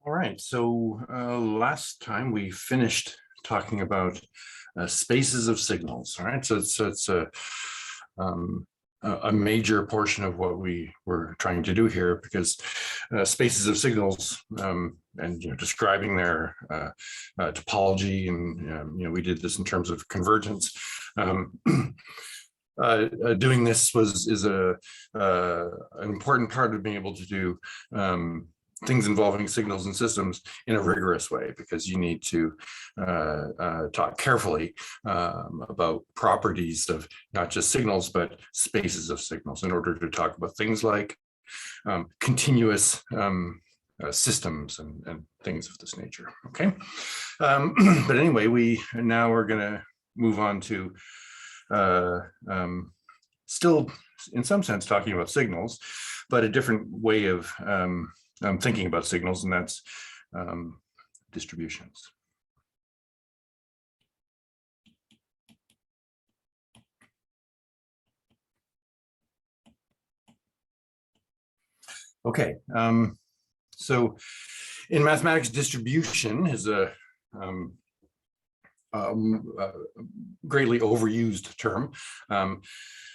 All right, so last time we finished talking about spaces of signals. All right, so it's a major portion of what we were trying to do here, because spaces of signals and describing their topology, and we did this in terms of convergence. Doing this is an important part of being able to do things involving signals and systems in a rigorous way, because you need to talk carefully about properties of not just signals, but spaces of signals in order to talk about things like continuous systems and things of this nature. Okay, but anyway, we now are going to move on to still, in some sense, talking about signals, but a different way of thinking about signals, and that's distributions. Okay, so in mathematics, distribution is a greatly overused term.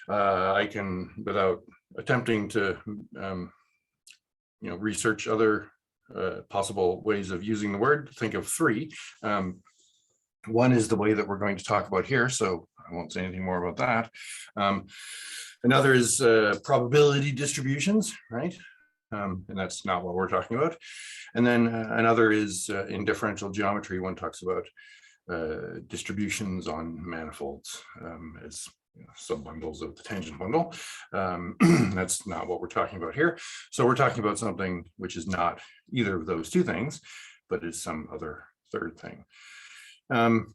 I can, without attempting to research other possible ways of using the word, think of three. One is the way that we're going to talk about here, so I won't say anything more about that. Another is probability distributions, right? And that's not what we're talking about. And then another is in differential geometry, one talks about distributions on manifolds as subbundles of the tangent bundle. That's not what we're talking about here. So we're talking about something which is not either of those two things, but is some other third thing. And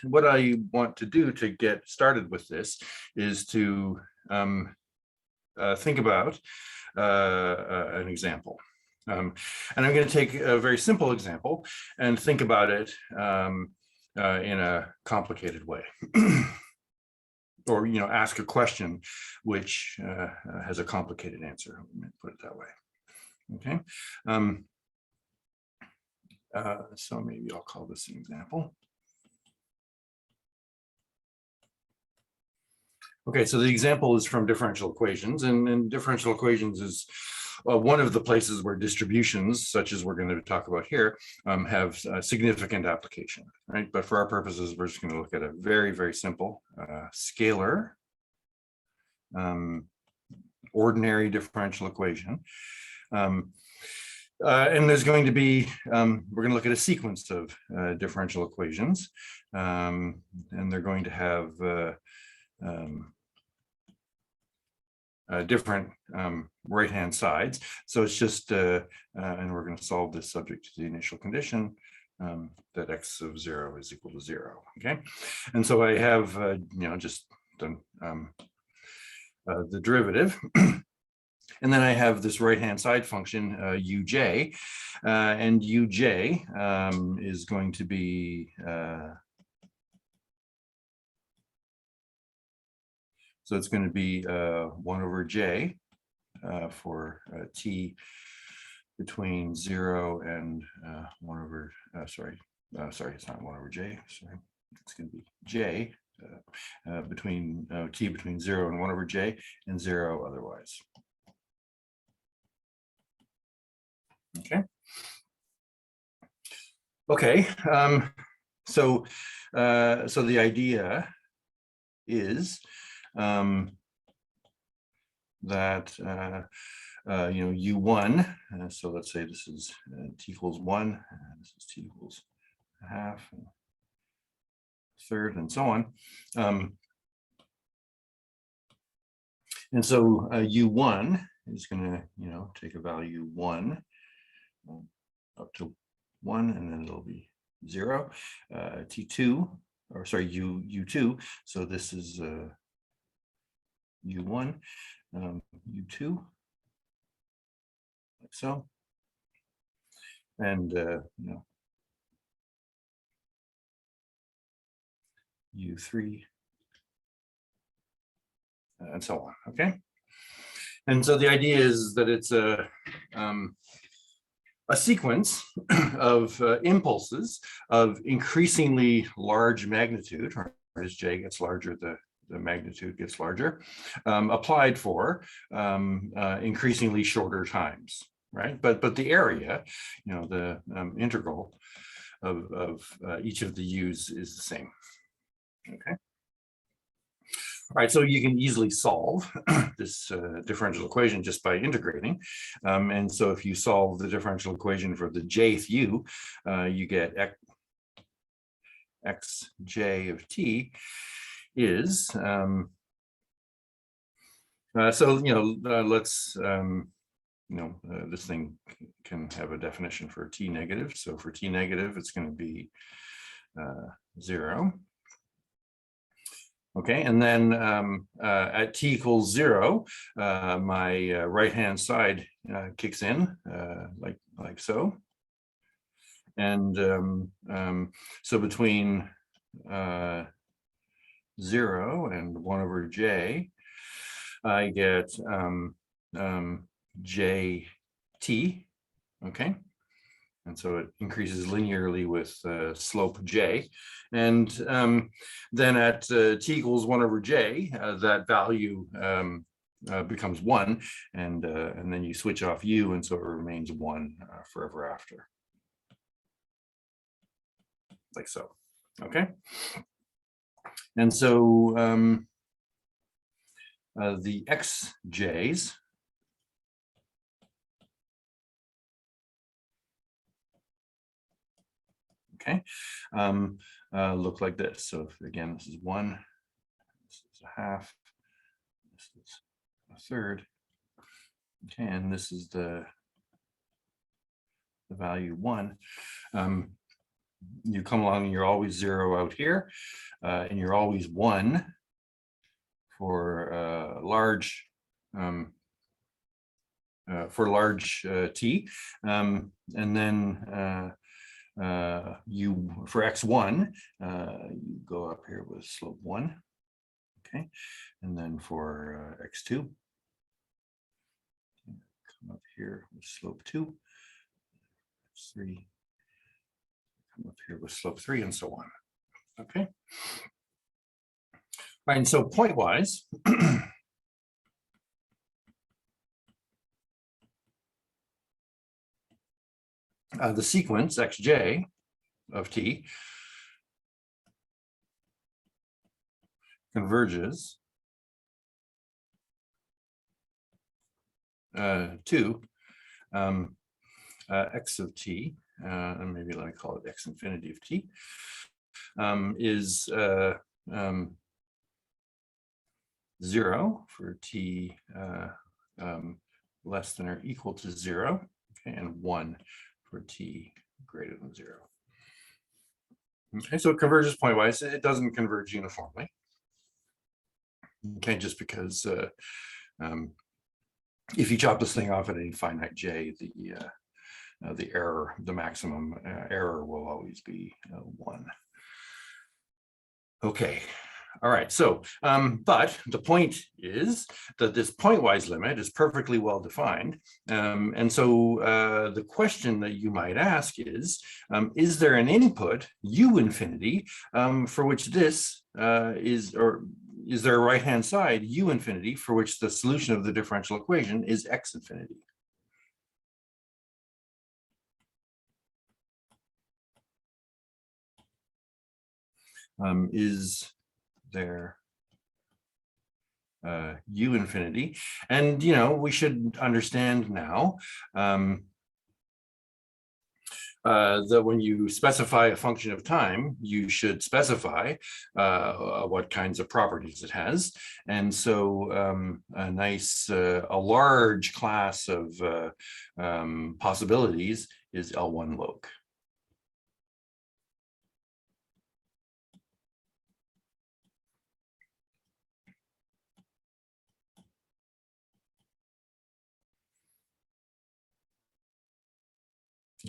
what I want to do to get started with this is to think about an example. And I'm going to take a very simple example and think about it in a complicated way. Or ask a question which has a complicated answer. Let me put it that way. Okay. So maybe I'll call this an example. Okay, so the example is from differential equations, and differential equations is one of the places where distributions, such as we're going to talk about here, have significant application, right? But for our purposes, we're just going to look at a very, very simple scalar ordinary differential equation. And there's going to be, we're going to look at a sequence of differential equations, and they're going to have different right-hand sides. So it's just, and we're going to solve this subject to the initial condition that x of 0 is equal to 0. Okay, and so I have just done the derivative. And then I have this right-hand side function, uj, and uj is going to be so it's going to be 1 over j for t between 0 and 1 over, sorry, it's not 1 over j, sorry, it's going to be j between t between 0 and 1 over j, and 0 otherwise. Okay. Okay. So the idea is that u1. So let's say this is t equals 1. This is t equals a half, and third, and so on. And so u1 is going to take a value 1 up to 1, and then it'll be 0. T2, or sorry, u2. So this is u1, u2, like so, and u3, and so on. Okay, and so the idea is that it's a a sequence of impulses of increasingly large magnitude, or as j gets larger, the magnitude gets larger, applied for increasingly shorter times, right? But the area, the integral of each of the u's is the same. Okay. All right, so you can easily solve this differential equation just by integrating. And so if you solve the differential equation for the jth u, you get xj of t is, let's, this thing can have a definition for t negative. So for t negative, it's going to be 0. Okay, and then at t equals 0, my right-hand side kicks in like so. And so between 0 and 1 over j, I get jt, okay? And so it increases linearly with slope j. And then at t equals 1 over j, that value becomes 1, and then you switch off u, and so it remains 1 forever after. Like so, okay? And so the xj's look like this. So if, again, this is 1, this is a half, this is a third, okay, and this is the value 1. You come along and you're always 0 out here, and you're always 1 for large t, and then you, for x1, you go up here with slope 1, okay, and then for x2, come up here with slope 2, x3, come up here with slope 3, and so on. Okay. All right, and so point-wise, the sequence xj of t converges to x of t, and maybe let me call it x infinity of t, is 0 for t less than or equal to 0, okay, and 1 for t greater than 0. Okay, so it converges pointwise. It doesn't converge uniformly. Okay, just because if you chop this thing off at any finite j, the error, the maximum error will always be 1. Okay. All right, so, but the point is that this pointwise limit is perfectly well defined. And so the question that you might ask is there an input, u infinity, for which this is, or is there a right-hand side, u infinity, for which the solution of the differential equation is x infinity? Is there u infinity? And we should understand now that when you specify a function of time, you should specify what kinds of properties it has. And so a large class of possibilities is L1 log.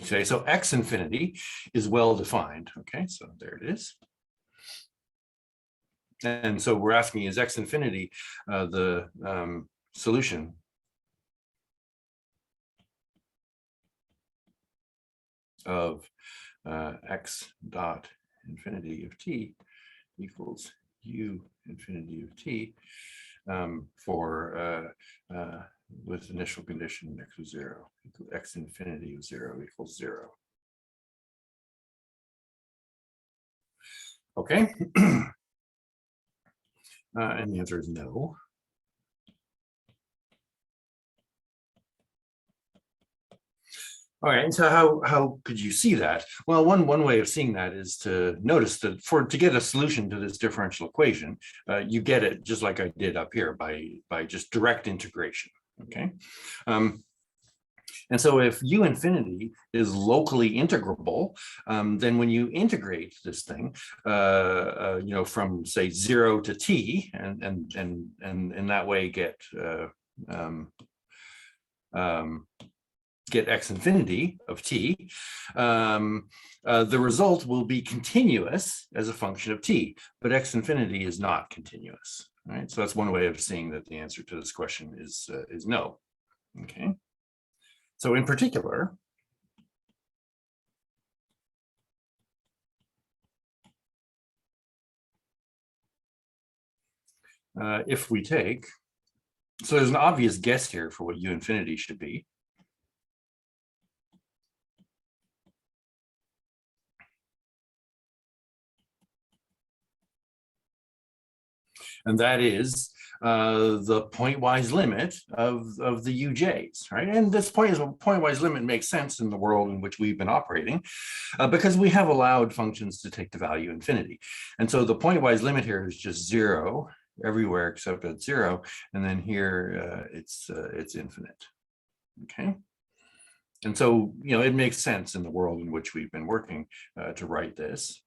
Okay, so x infinity is well defined. Okay, so there it is. And so we're asking, is x infinity the solution of x dot infinity of t equals u infinity of t for with initial condition x was 0, x infinity of 0 equals 0. Okay. And the answer is no. All right, and so how could you see that? Well, one way of seeing that is to notice that to get a solution to this differential equation, you get it just like I did up here by just direct integration. Okay, and so if u infinity is locally integrable, then when you integrate this thing, from say 0 to t, and in that way get x infinity of t, the result will be continuous as a function of t, but x infinity is not continuous. Right, so that's one way of seeing that the answer to this question is no. Okay, so in particular, if we take, so there's an obvious guess here for what u infinity should be. And that is the pointwise limit of the UJs, right? And this pointwise limit makes sense in the world in which we've been operating because we have allowed functions to take the value infinity. And so the pointwise limit here is just 0 everywhere except at 0. And then here it's infinite, okay? And so, it makes sense in the world in which we've been working to write this.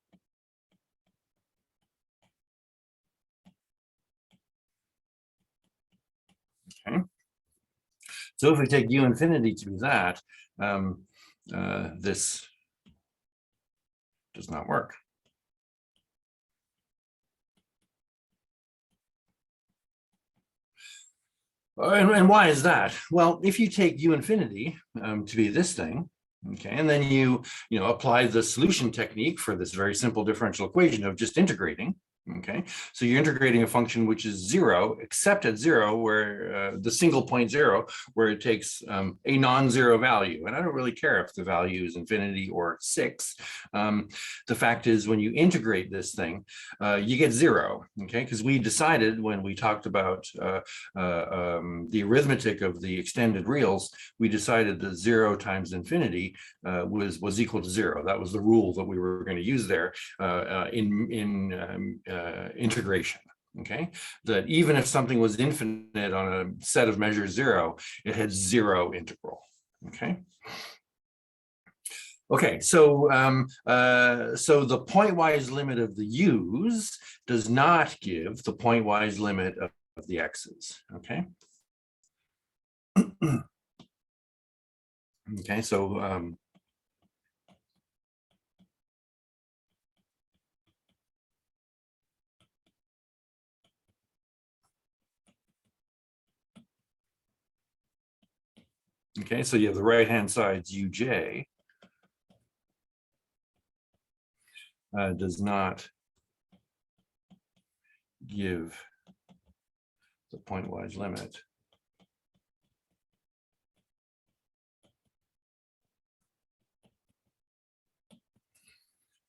Okay. So if we take u infinity to be that, this does not work. And why is that? Well, if you take u infinity to be this thing, okay, and then you apply the solution technique for this very simple differential equation of just integrating. Okay, so you're integrating a function which is 0, except at 0, where the single point 0, where it takes a non-zero value. And I don't really care if the value is infinity or 6. The fact is, when you integrate this thing, you get 0. Okay, because we decided when we talked about the arithmetic of the extended reals, we decided that 0 times infinity was equal to 0. That was the rule that we were going to use there in integration. Okay, that even if something was infinite on a set of measures 0, it had 0 integral. Okay. Okay, so so the pointwise limit of the u's does not give the pointwise limit of the x's. Okay. Okay, so okay, so you have the right-hand side's uj does not give the pointwise limit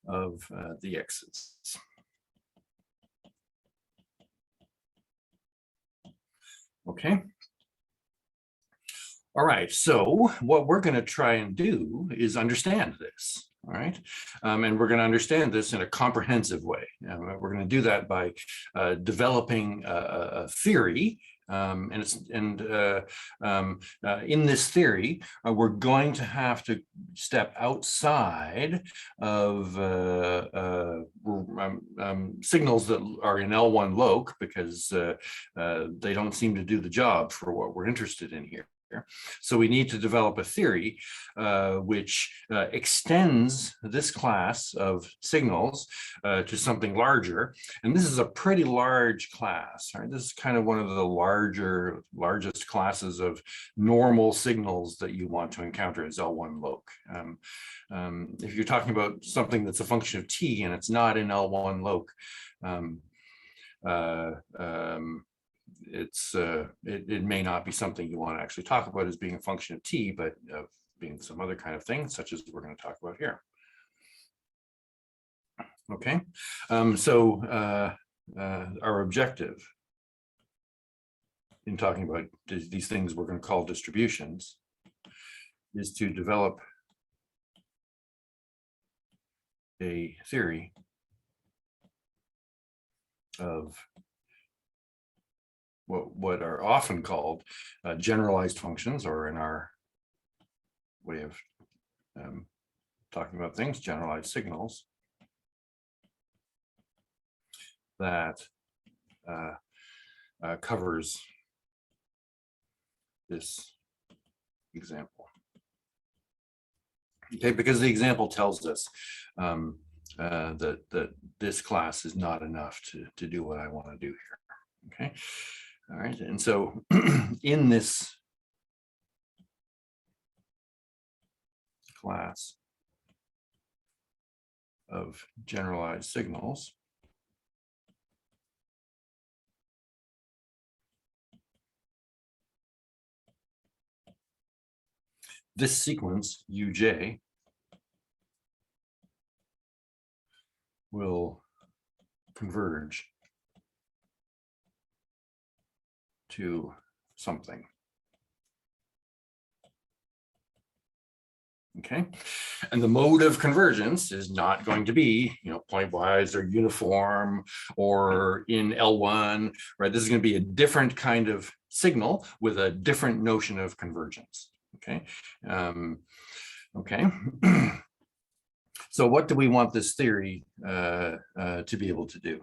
of the x's. Okay. All right, so what we're going to try and do is understand this. All right, and we're going to understand this in a comprehensive way. We're going to do that by developing a theory. In this theory, we're going to have to step outside of signals that are in L1 loc because they don't seem to do the job for what we're interested in here. So we need to develop a theory which extends this class of signals to something larger. And this is a pretty large class, right? This is kind of one of the largest classes of normal signals that you want to encounter as L1 loc. If you're talking about something that's a function of t and it's not in L1 loc, it may not be something you want to actually talk about as being a function of t, but being some other kind of thing, such as we're going to talk about here. Okay, so our objective in talking about these things we're going to call distributions is to develop a theory of what are often called generalized functions, or in our way of talking about things, generalized signals, that covers this example. Okay, because the example tells us that this class is not enough to do what I want to do here. Okay, all right, and so in this class of generalized signals, this sequence uj will converge to something. Okay, and the mode of convergence is not going to be, pointwise or uniform or in L1, right? This is going to be a different kind of signal with a different notion of convergence. Okay, okay. So what do we want this theory to be able to do?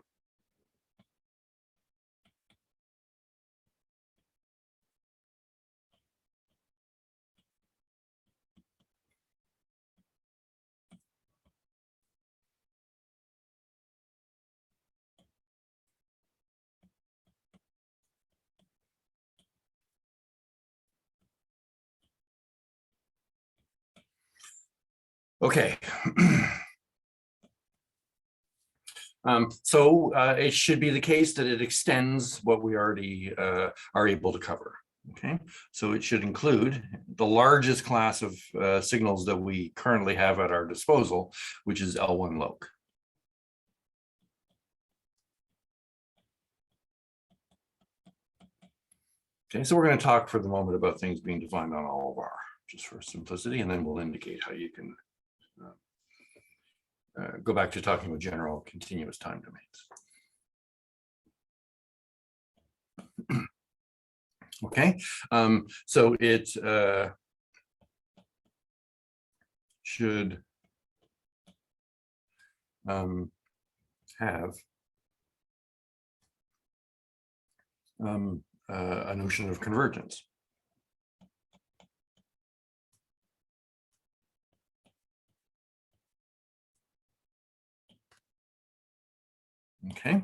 Okay. So it should be the case that it extends what we already are able to cover. Okay, so it should include the largest class of signals that we currently have at our disposal, which is L1 loc. Okay, so we're going to talk for the moment about things being defined on all of R, just for simplicity, and then we'll indicate how you can go back to talking about general continuous time domains. Okay, so it should have a notion of convergence. Okay,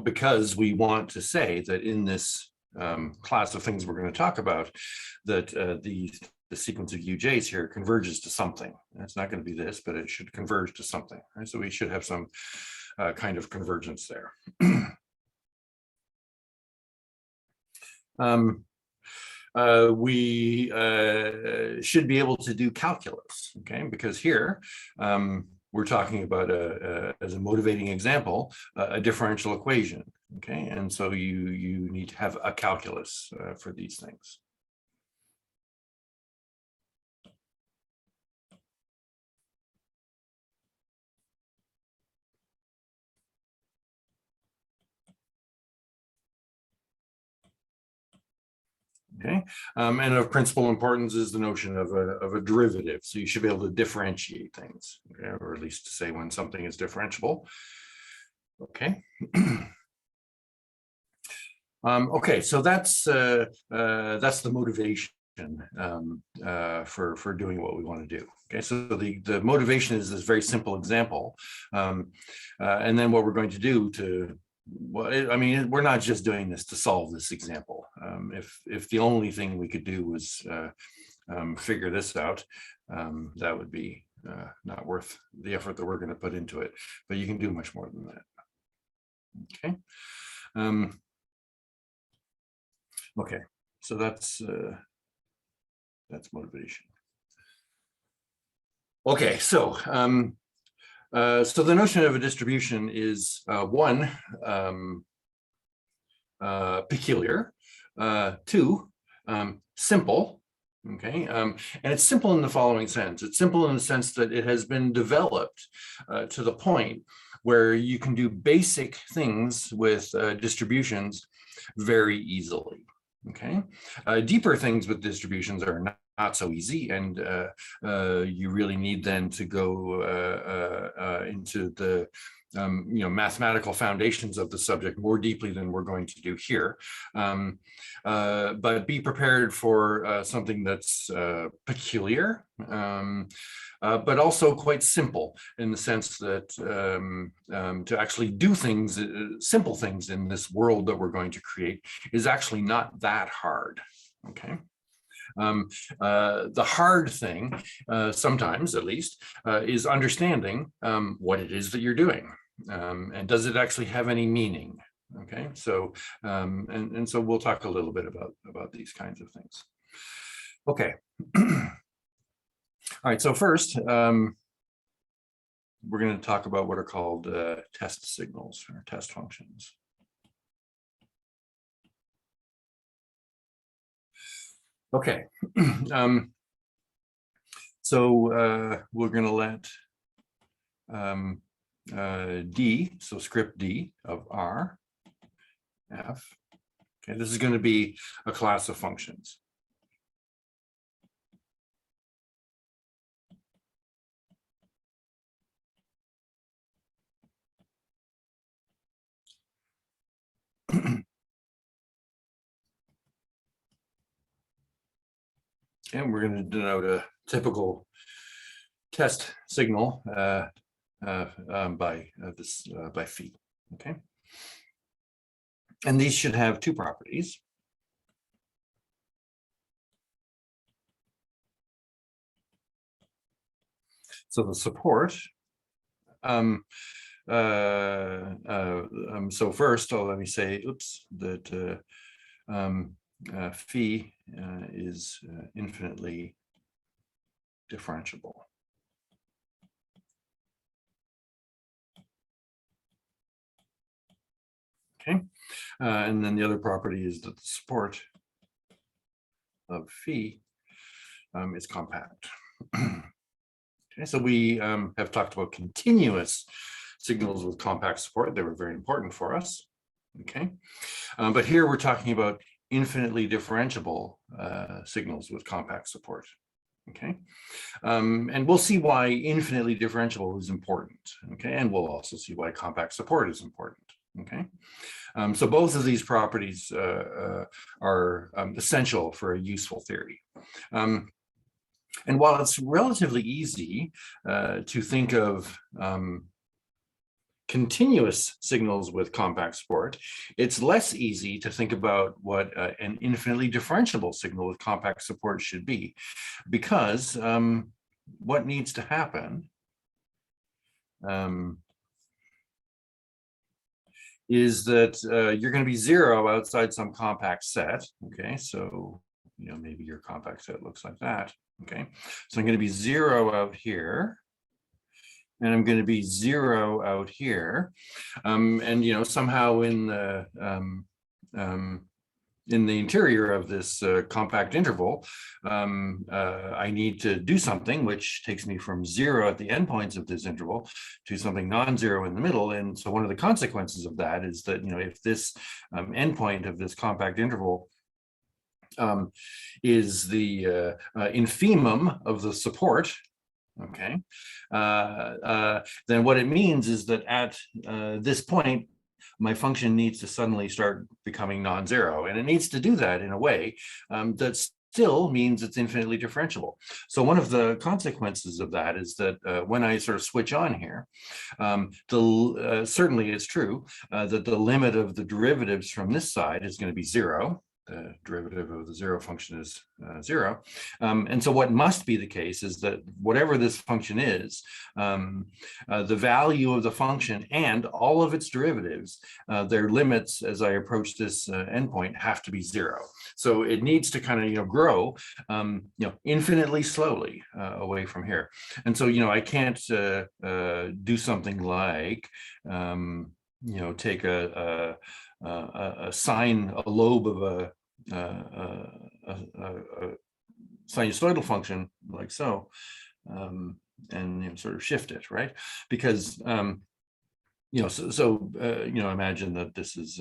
because we want to say that in this class of things we're going to talk about, that the sequence of UJs here converges to something. And it's not going to be this, but it should converge to something. Right? So we should have some kind of convergence there. We should be able to do calculus, okay? Because here we're talking about as a motivating example, a differential equation, okay? And so you need to have a calculus for these things. Okay, and of principal importance is the notion of a derivative. So you should be able to differentiate things, okay? Or at least to say when something is differentiable. Okay. Okay, so that's the motivation for doing what we want to do. Okay, so the motivation is this very simple example, and then what we're going to do to, well, I mean, we're not just doing this to solve this example. If the only thing we could do was figure this out, that would be not worth the effort that we're going to put into it. But you can do much more than that. Okay. Okay, so that's motivation. Okay, so so the notion of a distribution is one, peculiar, two, simple. Okay, and it's simple in the following sense. It's simple in the sense that it has been developed to the point where you can do basic things with distributions very easily. Okay, deeper things with distributions are not so easy, and you really need then to go into the mathematical foundations of the subject more deeply than we're going to do here. But be prepared for something that's peculiar, but also quite simple in the sense that to actually do things, simple things in this world that we're going to create is actually not that hard. Okay. The hard thing, sometimes at least, is understanding what it is that you're doing, and does it actually have any meaning? Okay, so and so we'll talk a little bit about these kinds of things. Okay. All right, so first, we're going to talk about what are called test signals or test functions. Okay, so we're going to let D, so script D of R, F, okay, this is going to be a class of functions. And we're going to denote a typical test signal by phi. Okay, and these should have two properties. So the support. So first, let me say, oops, that phi is infinitely differentiable. Okay, and then the other property is that the support of phi is compact. Okay, so we have talked about continuous signals with compact support. They were very important for us. Okay, but here we're talking about infinitely differentiable signals with compact support. Okay, and we'll see why infinitely differentiable is important. Okay, and we'll also see why compact support is important. Okay, so both of these properties are essential for a useful theory. And while it's relatively easy to think of continuous signals with compact support, it's less easy to think about what an infinitely differentiable signal with compact support should be, because what needs to happen is that you're going to be zero outside some compact set. Okay, so maybe your compact set looks like that. Okay, so I'm going to be zero out here, and I'm going to be zero out here, and somehow in the interior of this compact interval, I need to do something which takes me from zero at the endpoints of this interval to something non-zero in the middle. And so one of the consequences of that is that if this endpoint of this compact interval is the infimum of the support, okay, then what it means is that at this point, my function needs to suddenly start becoming non-zero, and it needs to do that in a way that still means it's infinitely differentiable. So one of the consequences of that is that when I sort of switch on here, certainly it's true that the limit of the derivatives from this side is going to be 0. The derivative of the 0 function is 0. And so what must be the case is that whatever this function is, the value of the function and all of its derivatives, their limits as I approach this endpoint have to be 0. So it needs to kind of, grow, infinitely slowly away from here. And so, I can't do something like, take a sine, a lobe of a sinusoidal function like so, and sort of shift it, right? Because imagine that this is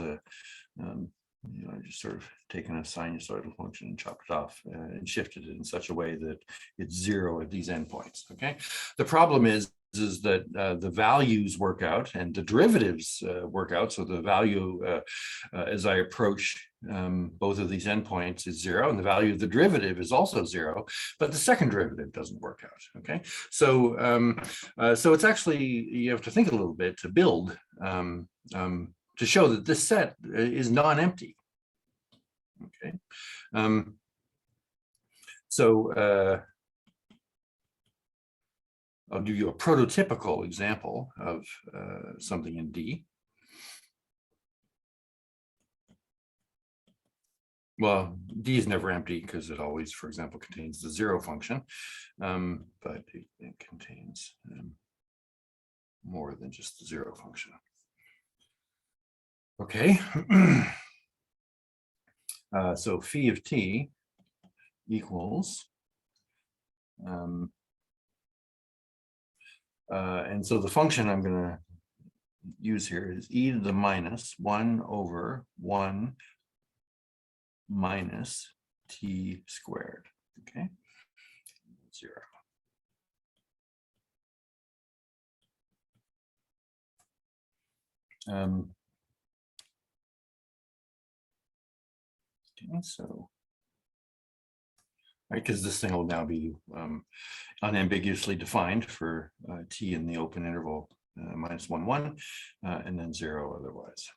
just sort of taken a sinusoidal function and chopped it off and shifted it in such a way that it's 0 at these endpoints. Okay, the problem is that the values work out and the derivatives work out. So the value as I approach both of these endpoints is 0, and the value of the derivative is also 0, but the second derivative doesn't work out. Okay, so so it's actually, you have to think a little bit to build to show that this set is non-empty. Okay, so I'll give you a prototypical example of something in D. Well, D is never empty because it always, for example, contains the 0 function, but it contains more than just the 0 function. Okay, so phi of t equals, and so the function I'm going to use here is e to the minus 1 over 1 minus t squared. Okay, 0. Okay, so right, because this thing will now be unambiguously defined for t in the open interval minus 1, 1, and then 0 otherwise.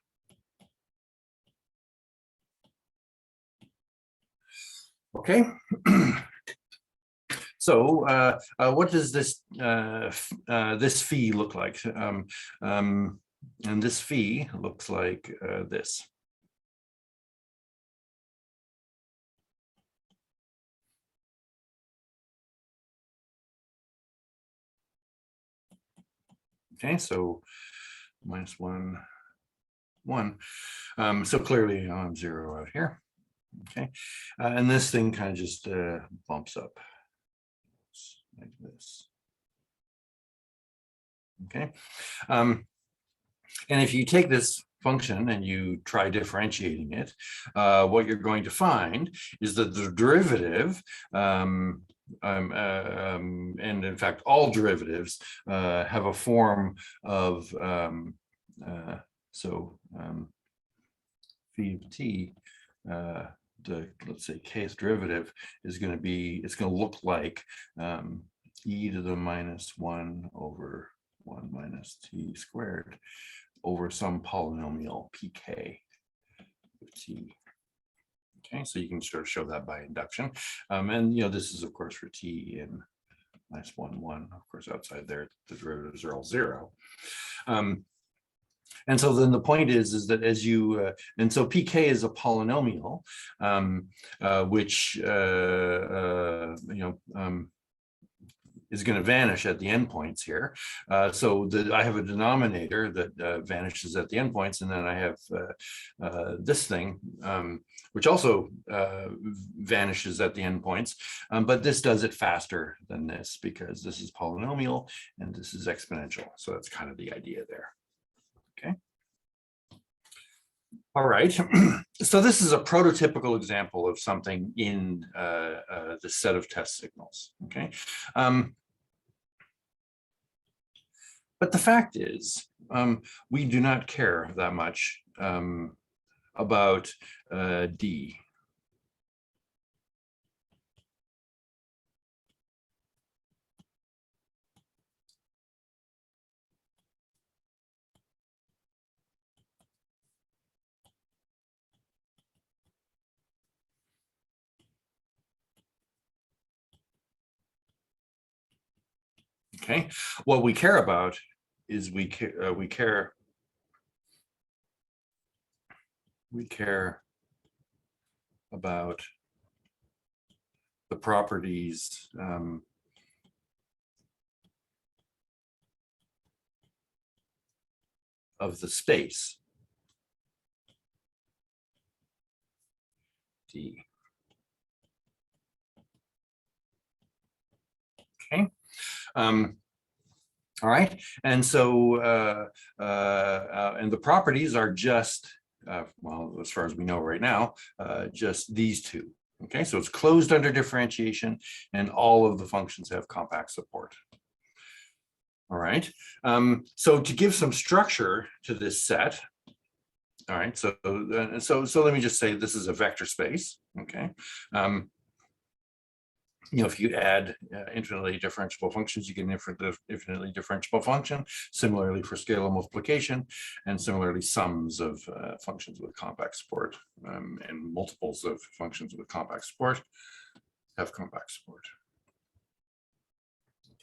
Okay. So what does this this phi look like? And this phi looks like this. Okay, so minus 1, 1. So clearly I'm 0 out here. Okay, and this thing kind of just bumps up like this. Okay, and if you take this function and you try differentiating it, what you're going to find is that the derivative, and in fact all derivatives, have a form of phi of t, let's say kth derivative is going to be, it's going to look like e to the minus 1 over 1 minus t squared over some polynomial pk of t. Okay, so you can sort of show that by induction. And this is of course for t in minus 1, 1. Of course, outside there, the derivatives are all 0. And so then the point is that as you, and so pk is a polynomial, which, is going to vanish at the endpoints here. So I have a denominator that vanishes at the endpoints, and then I have this thing, which also vanishes at the endpoints, but this does it faster than this because this is polynomial and this is exponential. So that's kind of the idea there. Okay. All right. So this is a prototypical example of something in the set of test signals. Okay. But the fact is, we do not care that much about D. Okay, what we care about is we care about the properties of the space D. Okay. All right, and so and the properties are just well, as far as we know right now, just these two. Okay, so it's closed under differentiation, and all of the functions have compact support. All right, so to give some structure to this set, all right, so let me just say this is a vector space. Okay. If you add infinitely differentiable functions, you get an infinitely differentiable function. Similarly for scalar multiplication, and similarly sums of functions with compact support and multiples of functions with compact support have compact support.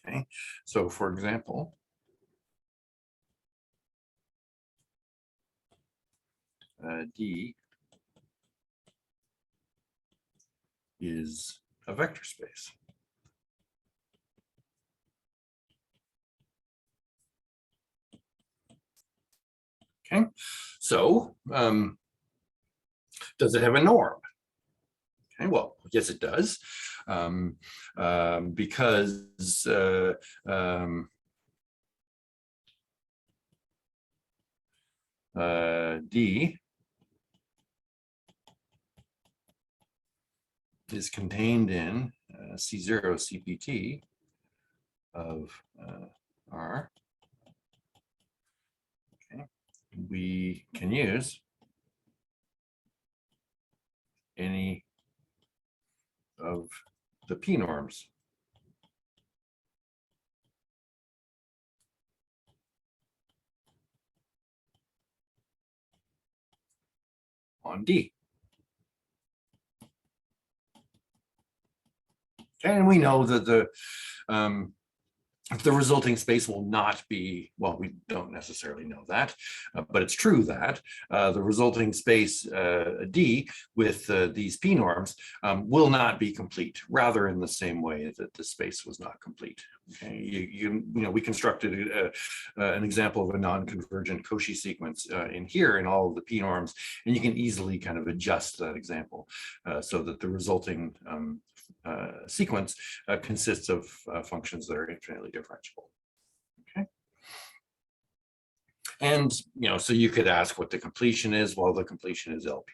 Okay, so for example, D is a vector space. Okay, so does it have a norm? Okay, well, yes, it does, because D is contained in C0 CPT of R. Okay, we can use any of the P norms on D. And we know that the resulting space will not be, well, we don't necessarily know that, but it's true that the resulting space D with these P norms will not be complete, rather in the same way that the space was not complete. Okay, we constructed an example of a non-convergent Cauchy sequence in here in all of the P norms, and you can easily kind of adjust that example so that the resulting sequence consists of functions that are infinitely differentiable. Okay. And so you could ask what the completion is. Well, the completion is LP.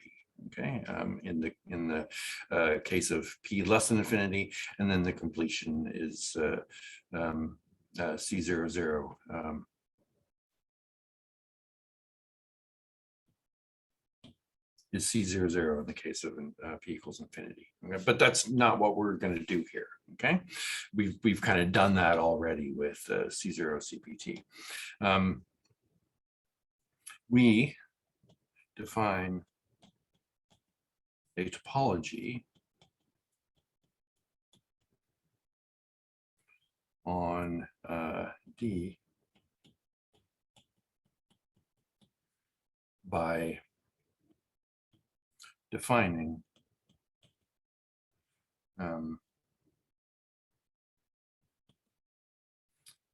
Okay, in the case of P less than infinity, and then the completion is C00. Is C00 in the case of P equals infinity. Okay? But that's not what we're going to do here. Okay, we've kind of done that already with C0 CPT. We define a topology on D by defining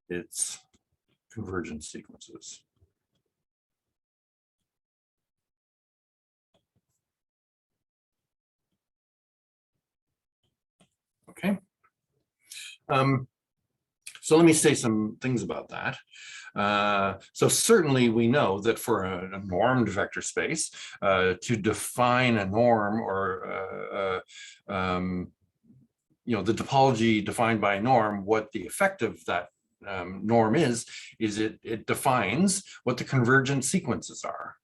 its convergence sequences. Okay. So let me say some things about that. So certainly we know that for a normed vector space, to define a norm or the topology defined by a norm, what the effect of that norm is it defines what the convergent sequences are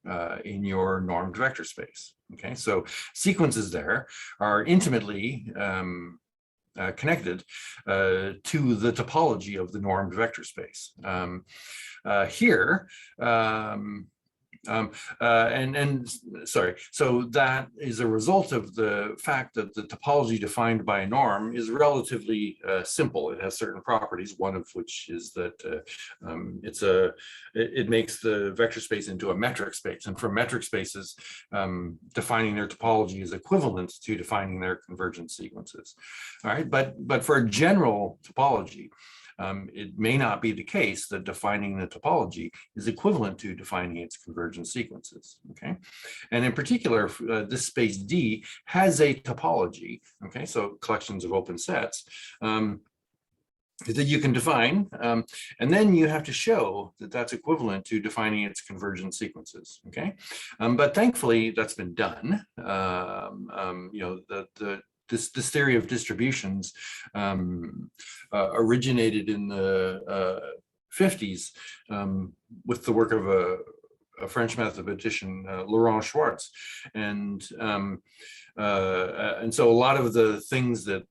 in your normed vector space. Okay, so sequences there are intimately connected to the topology of the normed vector space. Here, sorry, so that is a result of the fact that the topology defined by a norm is relatively simple. It has certain properties, one of which is that it makes the vector space into a metric space, and for metric spaces, defining their topology is equivalent to defining their convergent sequences. All right, but for a general topology, it may not be the case that defining the topology is equivalent to defining its convergent sequences, okay? And in particular, this space D has a topology, okay? So collections of open sets that you can define, and then you have to show that that's equivalent to defining its convergent sequences, okay? But thankfully, that's been done. You know, this theory of distributions originated in the 50s with the work of a French mathematician, Laurent Schwartz, and so a lot of the things that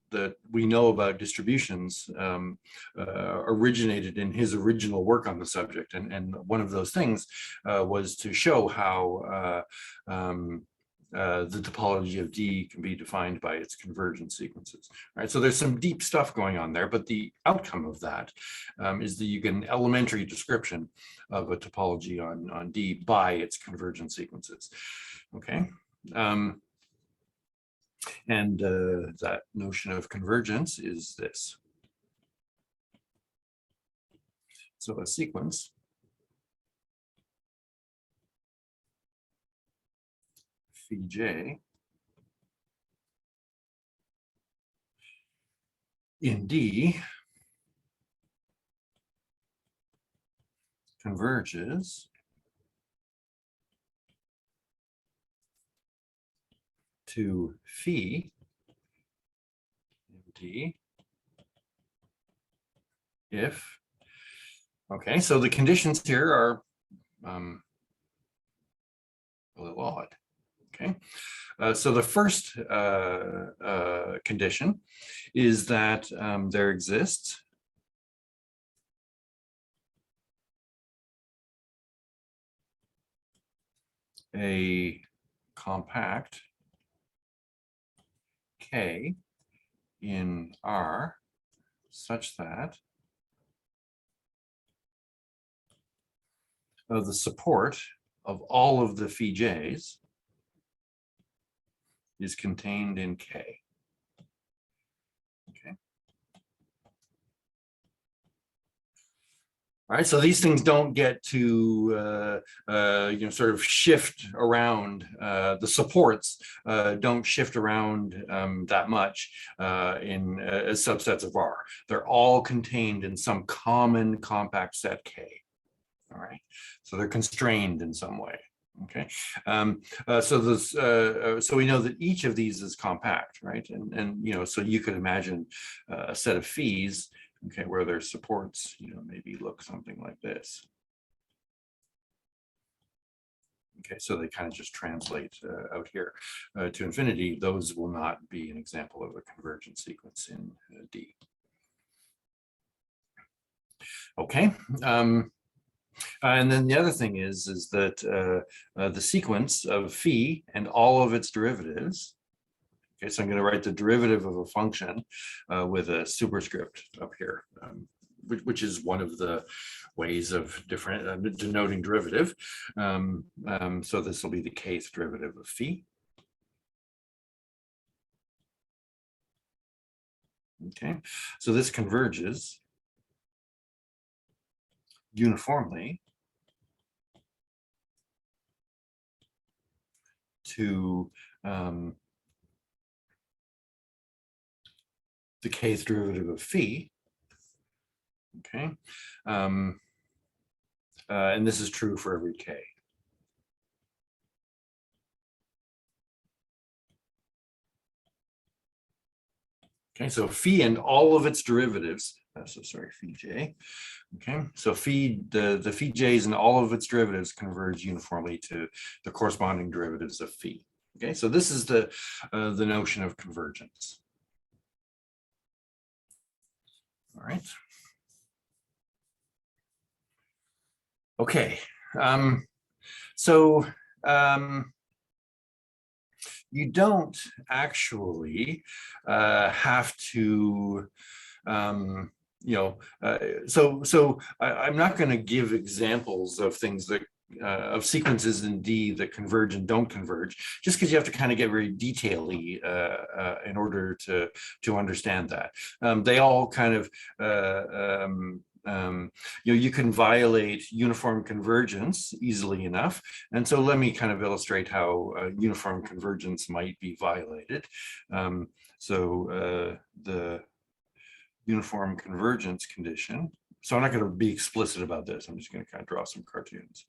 we know about distributions originated in his original work on the subject, and one of those things was to show how the topology of D can be defined by its convergent sequences. All right, so there's some deep stuff going on there, but the outcome of that is that you get an elementary description of a topology on D by its convergent sequences. Okay, and that notion of convergence is this. So a sequence phi j in D converges to phi in D if, okay, so the conditions here are a little odd. Okay, so the first condition is that there exists a compact K in R such that the support of all of the phi j's is contained in K. Okay. All right, so these things don't get to you know, sort of shift around. The supports don't shift around that much as subsets of R. They're all contained in some common compact set K. All right, so they're constrained in some way. Okay, so we know that each of these is compact, right? And you know, so you could imagine a set of phis, okay, where their supports, you know, maybe look something like this. Okay, so they kind of just translate out here to infinity. Those will not be an example of a convergent sequence in D. Okay. And then the other thing is that the sequence of phi and all of its derivatives. Okay, so I'm going to write the derivative of a function with a superscript up here, which is one of the ways of different denoting derivative. So this will be the kth derivative of phi. Okay, so this converges uniformly to the kth derivative of phi. Okay, and this is true for every k. Okay, so phi and all of its derivatives So sorry, phi j. Okay, so the phi j's and all of its derivatives converge uniformly to the corresponding derivatives of phi. Okay, so this is the notion of convergence. All right. Okay. So you don't actually have to so I'm not going to give examples of things that of sequences in D that converge and don't converge, just because you have to kind of get very detaily in order to understand that. They all kind of you can violate uniform convergence easily enough. And so let me kind of illustrate how uniform convergence might be violated. The uniform convergence condition. So I'm not going to be explicit about this. I'm just going to kind of draw some cartoons.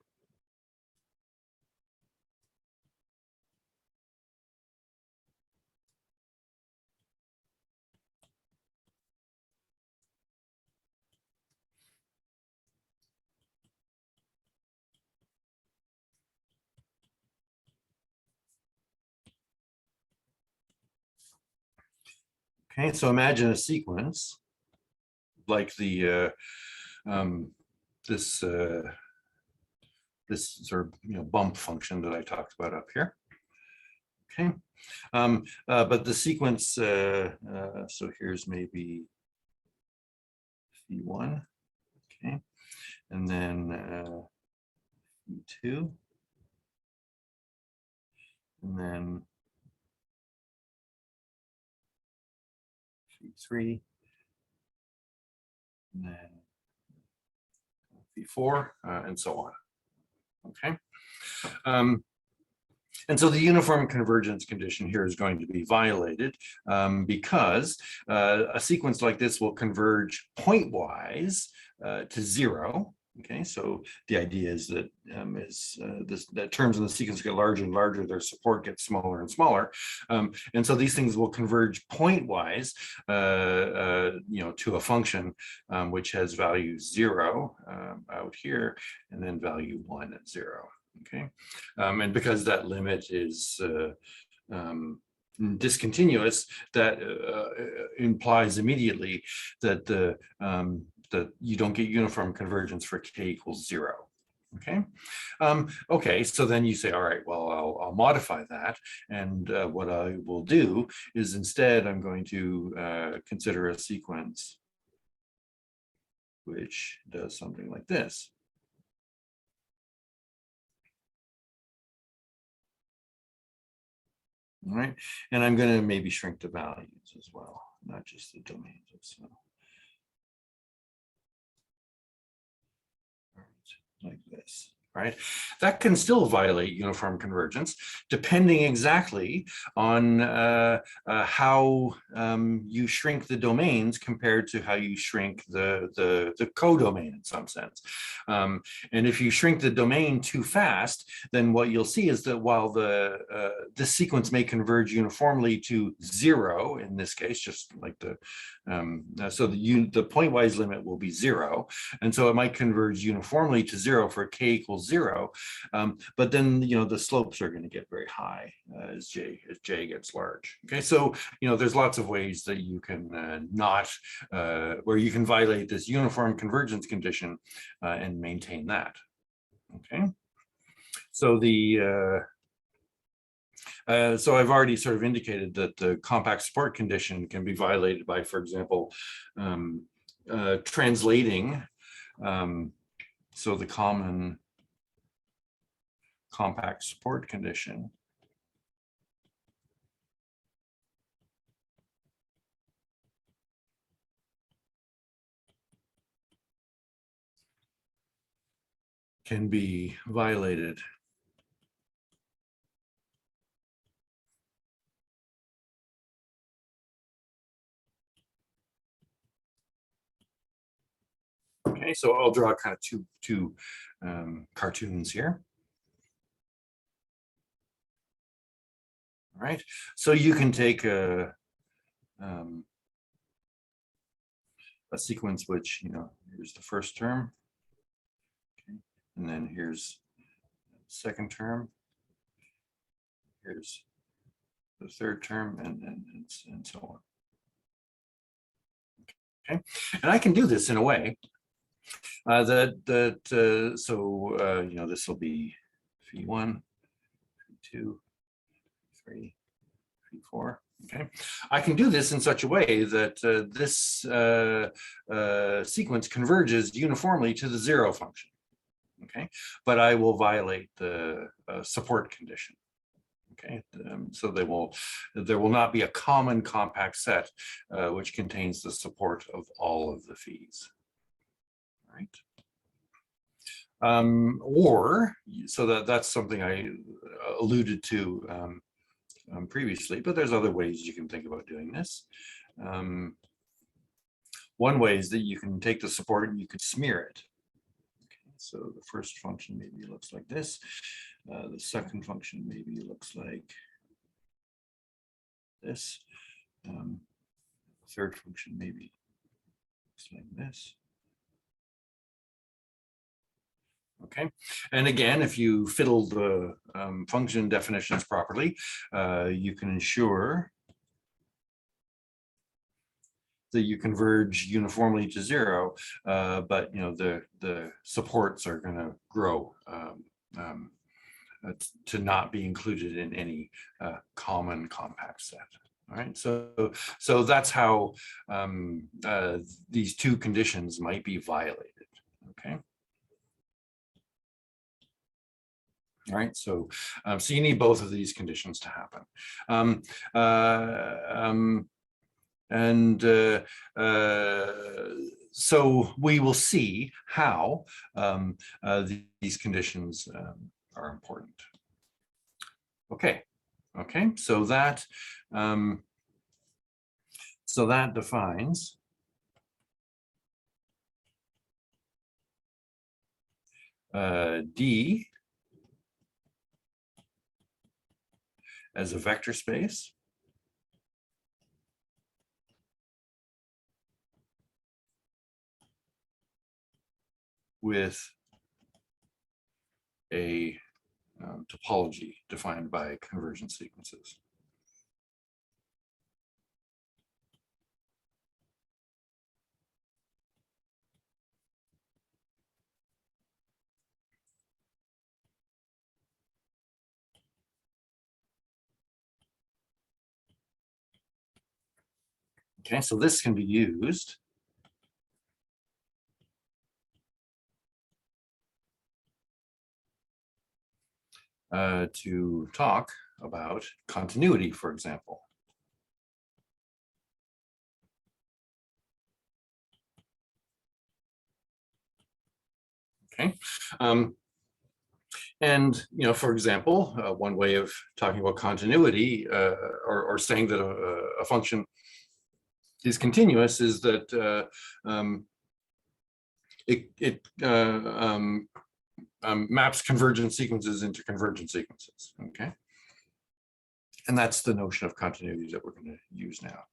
Okay, so imagine a sequence like the this sort of bump function that I talked about up here. Okay, but the sequence. So here's maybe phi1. Okay, and then phi2, and then phi3. And then phi4, and so on. Okay. And so the uniform convergence condition here is going to be violated because a sequence like this will converge pointwise to 0. Okay, so the idea is that that terms in the sequence get larger and larger, their support gets smaller and smaller, and so these things will converge pointwise, to a function which has value 0 out here, and then value 1 at 0. Okay, and because that limit is discontinuous, that implies immediately that that you don't get uniform convergence for k equals 0. Okay. Okay, so then you say, all right, well, I'll modify that, and what I will do is instead I'm going to consider a sequence which does something like this. All right, and I'm going to maybe shrink the values as well, not just the domains. So, like this. Right, that can still violate uniform convergence, depending exactly on how you shrink the domains compared to how you shrink the codomain in some sense. And if you shrink the domain too fast, then what you'll see is that while this sequence may converge uniformly to 0 in this case, just like the pointwise limit will be 0, and so it might converge uniformly to 0 for k equals 0, but then the slopes are going to get very high as j gets large. Okay, so there's lots of ways that you can where you can violate this uniform convergence condition and maintain that. Okay, so so I've already sort of indicated that the compact support condition can be violated by, for example, translating. So the common compact support condition can be violated Okay, so I'll draw kind of two cartoons here. All right, so you can take a a sequence which, here's the first term, okay, and then here's the second term, here's the third term, and so on. Okay, and I can do this in a way this will be phi1, phi2, 3, phi4. Okay, I can do this in such a way that this sequence converges uniformly to the 0 function. Okay, but I will violate the support condition. Okay, so there will not be a common compact set which contains the support of all of the phis. Right. That's something I alluded to previously, but there's other ways you can think about doing this. One way is that you can take the support and you could smear it. Okay, so the first function maybe looks like this. The second function maybe looks like this. The third function maybe looks like this. Okay, and again, if you fiddle the function definitions properly, you can ensure that you converge uniformly to 0, but the supports are going to grow to not be included in any common compact set. All right, so that's how these two conditions might be violated. Okay. All right, so you need both of these conditions to happen. So we will see how these conditions are important. Okay, so that defines D as a vector space with a topology defined by convergence sequences. Okay, so this can be used to talk about continuity, for example. Okay, and for example, one way of talking about continuity or saying that a function is continuous is that it maps convergent sequences into convergent sequences. Okay, and that's the notion of continuity that we're going to use now.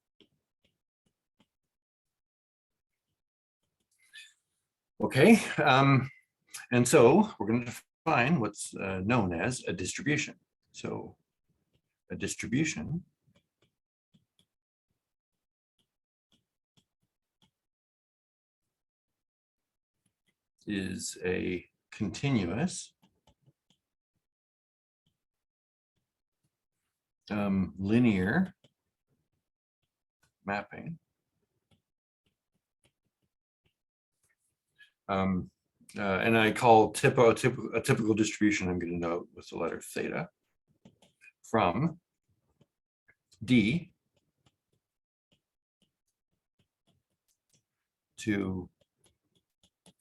Okay, and so we're going to define what's known as a distribution. So a distribution is a continuous linear mapping and I call a typical distribution, I'm going to note with the letter theta, from D to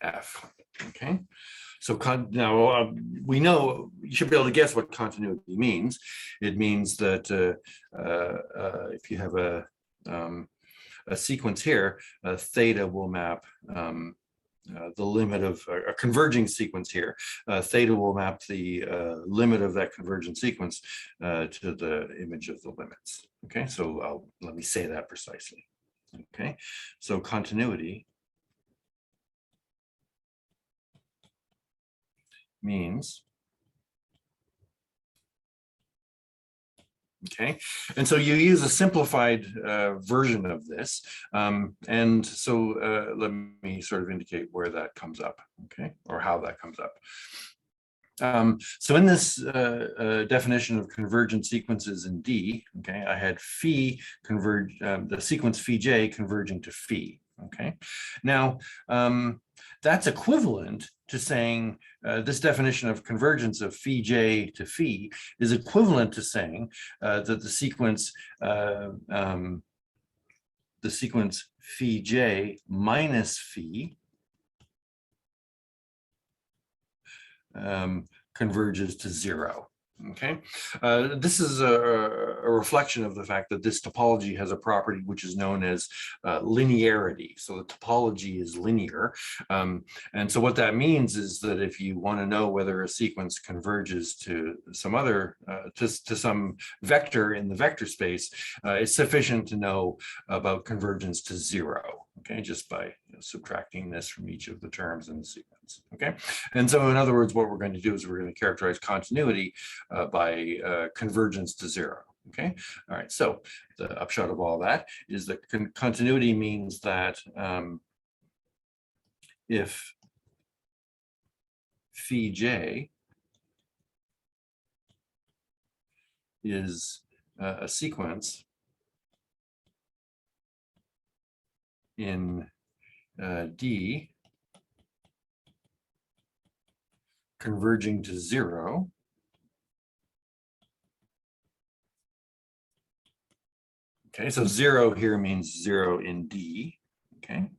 F. Okay, so now we know, you should be able to guess what continuity means. It means that if you have a sequence here, theta will map the limit of a converging sequence here. Theta will map the limit of that convergent sequence to the image of the limits. Okay, so let me say that precisely. Okay, so continuity means, okay, and so you use a simplified version of this, and so let me sort of indicate where that comes up, okay, or how that comes up. So in this definition of convergent sequences in D, okay, I had phi converge, the sequence phi j converging to phi, okay. Now, that's equivalent to saying this definition of convergence of phi j to phi is equivalent to saying that the sequence phi j minus phi converges to 0. Okay, this is a reflection of the fact that this topology has a property which is known as linearity. So the topology is linear. And so what that means is that if you want to know whether a sequence converges to some other, to some vector in the vector space, it's sufficient to know about convergence to 0. Okay, just by subtracting this from each of the terms in the sequence. Okay, and so in other words, what we're going to do is we're going to characterize continuity by convergence to 0. Okay, all right, so the upshot of all that is that continuity means that if phi j is a sequence in D converging to 0, okay, so 0 here means 0 in D, okay.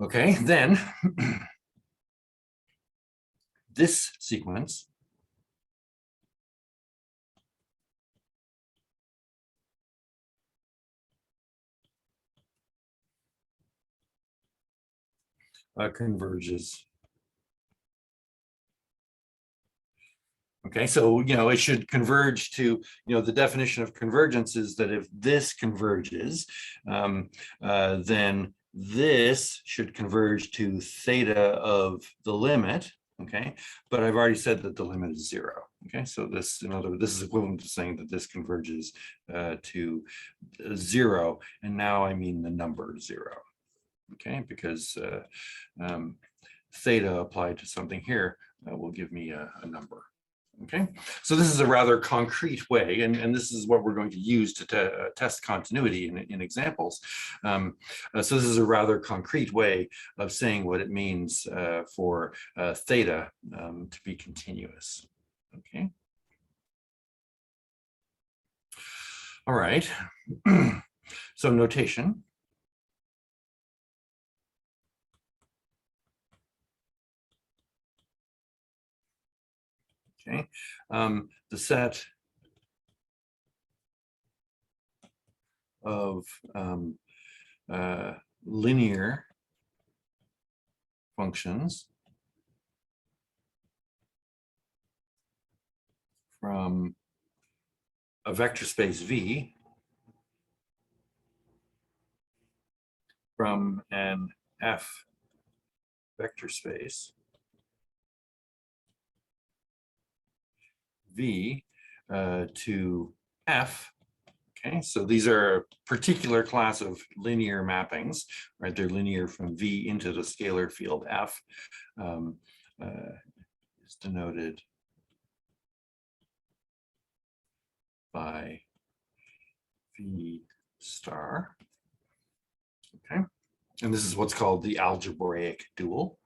Okay, then this sequence converges. Okay, so, it should converge to, the definition of convergence is that if this converges, then this should converge to theta of the limit, okay? But I've already said that the limit is 0, okay? So this, in other words, this is equivalent to saying that this converges to 0, and now I mean the number 0, okay? Because theta applied to something here will give me a number. Okay, so this is a rather concrete way, and this is what we're going to use to test continuity in examples. So this is a rather concrete way of saying what it means for theta to be continuous. Okay. All right. So notation. Okay, the set of linear functions from a vector space V from an F vector space V to F. Okay, so these are a particular class of linear mappings, right? They're linear from V into the scalar field F, is denoted by V star. Okay, and this is what's called the algebraic dual.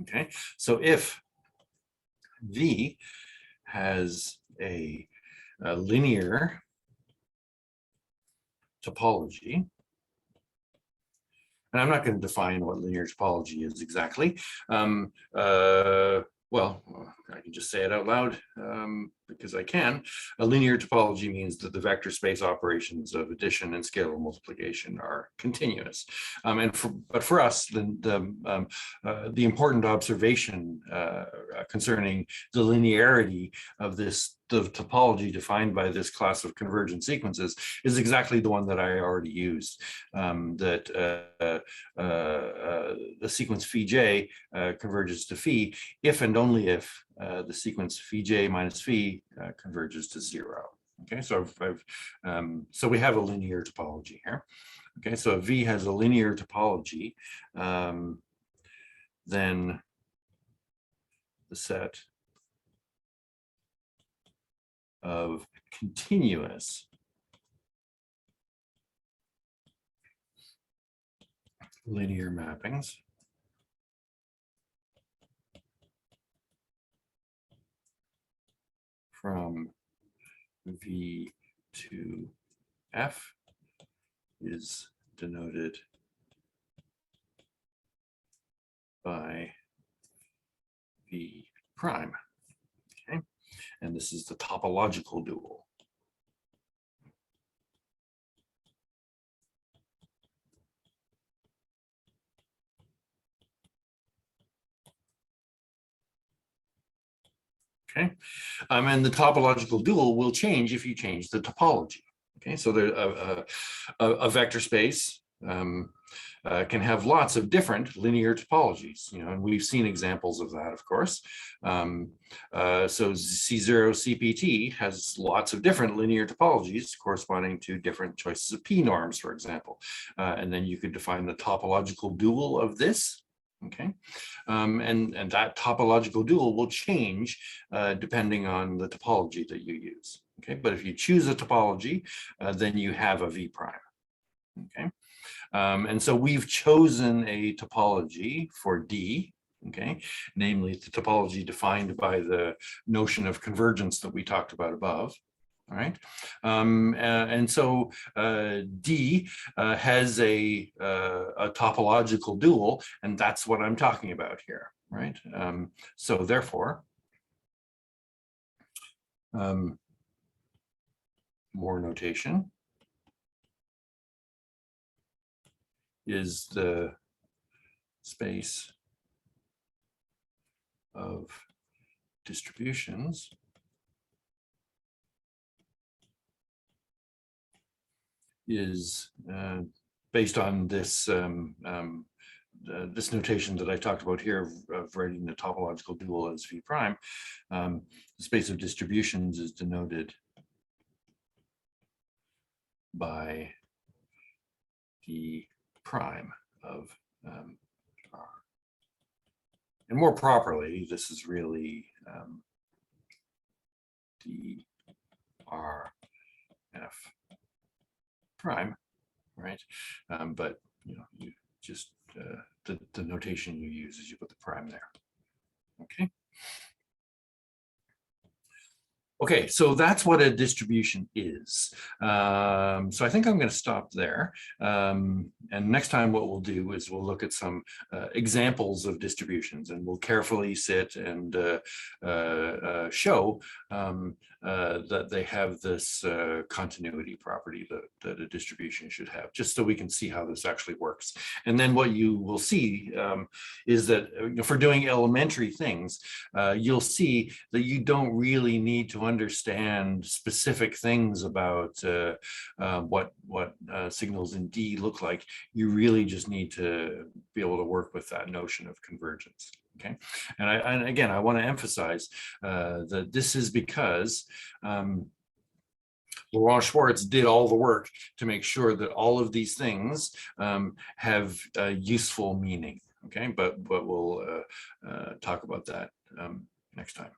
Okay, so if V has a linear topology, and I'm not going to define what linear topology is exactly. Well, I can just say it out loud. because I can. A linear topology means that the vector space operations of addition and scalar multiplication are continuous. But for us, the important observation concerning the linearity of the topology defined by this class of convergent sequences is exactly the one that I already used. The sequence phi j converges to phi if and only if the sequence phi j minus phi converges to 0. Okay, so so we have a linear topology here. Okay, so if V has a linear topology, then the set of continuous linear mappings from V to F is denoted by V prime. Okay, and this is the topological dual. Okay, and the topological dual will change if you change the topology. Okay, so there a vector space can have lots of different linear topologies, and we've seen examples of that, of course. So C0 CPT has lots of different linear topologies corresponding to different choices of P norms, for example. And then you could define the topological dual of this. Okay, and that topological dual will change depending on the topology that you use. Okay, but if you choose a topology, then you have a V prime. Okay, and so we've chosen a topology for D. Okay, namely the topology defined by the notion of convergence that we talked about above. All right, and so D has a topological dual, and that's what I'm talking about here, right? So therefore, more notation is the space of distributions is based on this this notation that I talked about here of writing the topological dual as V prime. The space of distributions is denoted by D prime of R. And more properly, this is really D R F prime, right? But you just the notation you use is you put the prime there. Okay. Okay, so that's what a distribution is. So I think I'm going to stop there. And next time what we'll do is we'll look at some examples of distributions, and we'll carefully sit and show that they have this continuity property that a distribution should have, just so we can see how this actually works. And then what you will see is that for doing elementary things, you'll see that you don't really need to understand specific things about what signals in D look like. You really just need to be able to work with that notion of convergence. Okay, and again, I want to emphasize that this is because Laurent Schwartz did all the work to make sure that all of these things have useful meaning. Okay, but we'll talk about that next time.